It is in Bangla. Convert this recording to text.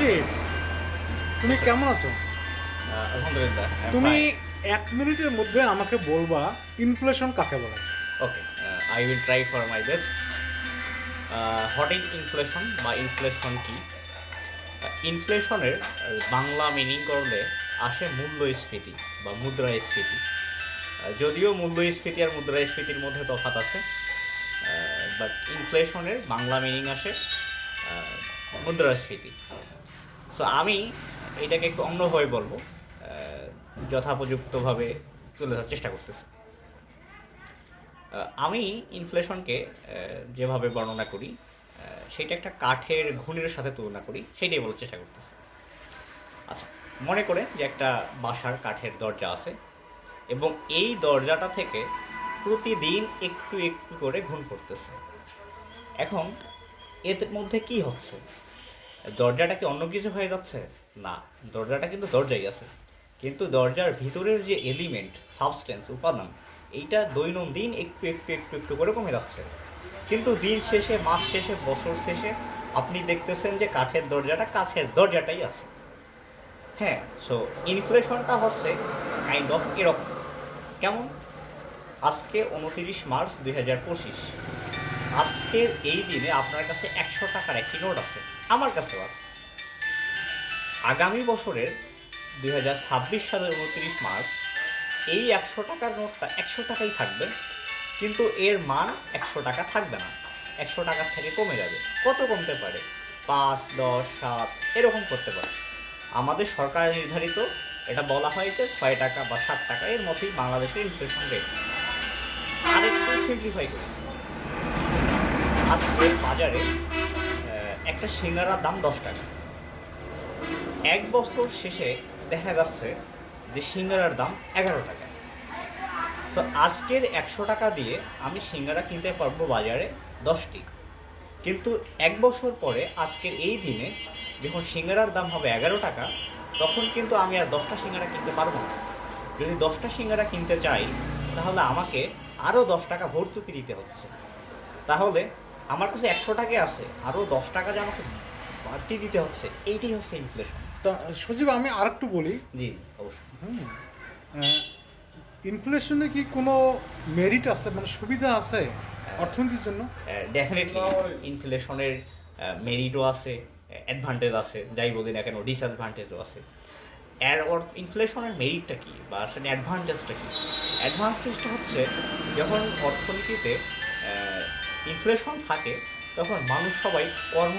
সজীব, তুমি কেমন আছো? আলহামদুলিল্লাহ, তুমি 1 মিনিটের মধ্যে আমাকে বলবা ইনফ্লেশন কাকে বলে? Okay, I will try for my best. What is inflation বা ইনফ্লেশন কি? ইনফ্লেশনের বাংলা মিনিং করলে আসে মূল্যস্ফীতি বা মুদ্রাস্ফীতি। যদিও মূল্যস্ফীতি আর মুদ্রাস্ফীতির মধ্যে তফাৎ আছে, বাট ইনফ্লেশনের বাংলা মিনিং আসে মুদ্রাস্ফীতি। সো আমি এটাকে একটু অন্যভাবে বলবো, যথোপযুক্তভাবে তুলে ধরার চেষ্টা করতেছি। আমি ইনফ্লেশনকে যেভাবে বর্ণনা করি, সেটা একটা কাঠের ঘুণের সাথে তুলনা করি, সেটাই বলার চেষ্টা করতেছি। আচ্ছা, মনে করে যে একটা বাসার কাঠের দরজা আছে এবং এই দরজাটা থেকে প্রতিদিন একটু একটু করে ঘুণ পড়তেছে। এখন এর মধ্যে কি হচ্ছে? দরজাটা কি অন্য কিছু হয়ে যাচ্ছে? না, দরজাটা কিন্তু দরজাই আছে, কিন্তু দরজার ভিতরের যে এলিমেন্ট, সাবস্টেন্স, উপাদান, এইটা দৈনন্দিন একটু একটু একটু একটু করে কমে যাচ্ছে। কিন্তু দিন শেষে, মাস শেষে, বছর শেষে আপনি দেখতেছেন যে কাঠের দরজাটাই আছে। হ্যাঁ, সো ইনফ্লেশনটা হচ্ছে কাইন্ড অফ এরকম। কেমন? আজকে 29 মার্চ 2025, আজকের এই দিনে আপনার কাছে 100 টাকার একটি নোট আছে, আমার কাছেও আছে। আগামী বছরের 2026 সালের 29 মার্চ এই 100 টাকার নোটটা 100 টাকাই থাকবে, কিন্তু এর মান 100 টাকা থাকবে না, 100 টাকার থেকে কমে যাবে। কত কমতে পারে? 5, 10, 7 এরকম করতে পারে। আমাদের সরকার নির্ধারিত, এটা বলা হয় যে 6 টাকা বা 7 টাকা, এর মতোই বাংলাদেশের ইনফ্লেশন রেট। আরেকটু সিম্পলিফাই করি, আজকে বাজারে একটা সিঙ্গারার দাম 10 টাকা। 1 বছর শেষে দেখা যাচ্ছে যে সিঙ্গারার দাম 11 টাকা। তো আজকের 100 টাকা দিয়ে আমি সিঙ্গারা কিনতে পারবো বাজারে 10টি, কিন্তু 1 বছর পরে আজকের এই দিনে যখন সিঙ্গারার দাম হবে 11 টাকা, তখন কিন্তু আমি আর 10টা সিঙ্গারা কিনতে পারবো না। যদি 10টা সিঙ্গারা কিনতে চাই, তাহলে আমাকে আরও 10 টাকা ভর্তুকি দিতে হচ্ছে। তাহলে আমার কাছে 100 টাকা আছে, আরও 10 টাকা যে আমাকে বাড়তি দিতে হচ্ছে, এইটাই হচ্ছে ইনফ্লেশন। তা সজীব, আমি আরেকটু বলি। জি, অবশ্যই। ইনফ্লেশনে কি কোনো মেরিট আছে, মানে সুবিধা আছে অর্থনীতির জন্য? ডেফিনেটলি ইনফ্লেশনের মেরিটও আছে, অ্যাডভান্টেজ আছে, যাই বলি না কেন, ডিসঅ্যাডভান্টেজও আছে। ইনফ্লেশনের মেরিটটা কী বা আসলে অ্যাডভান্টেজটা কী? অ্যাডভান্টেজটা হচ্ছে, যখন অর্থনীতিতে ইনফ্লেশন থাকে, তখন মানুষ সবাই কর্ম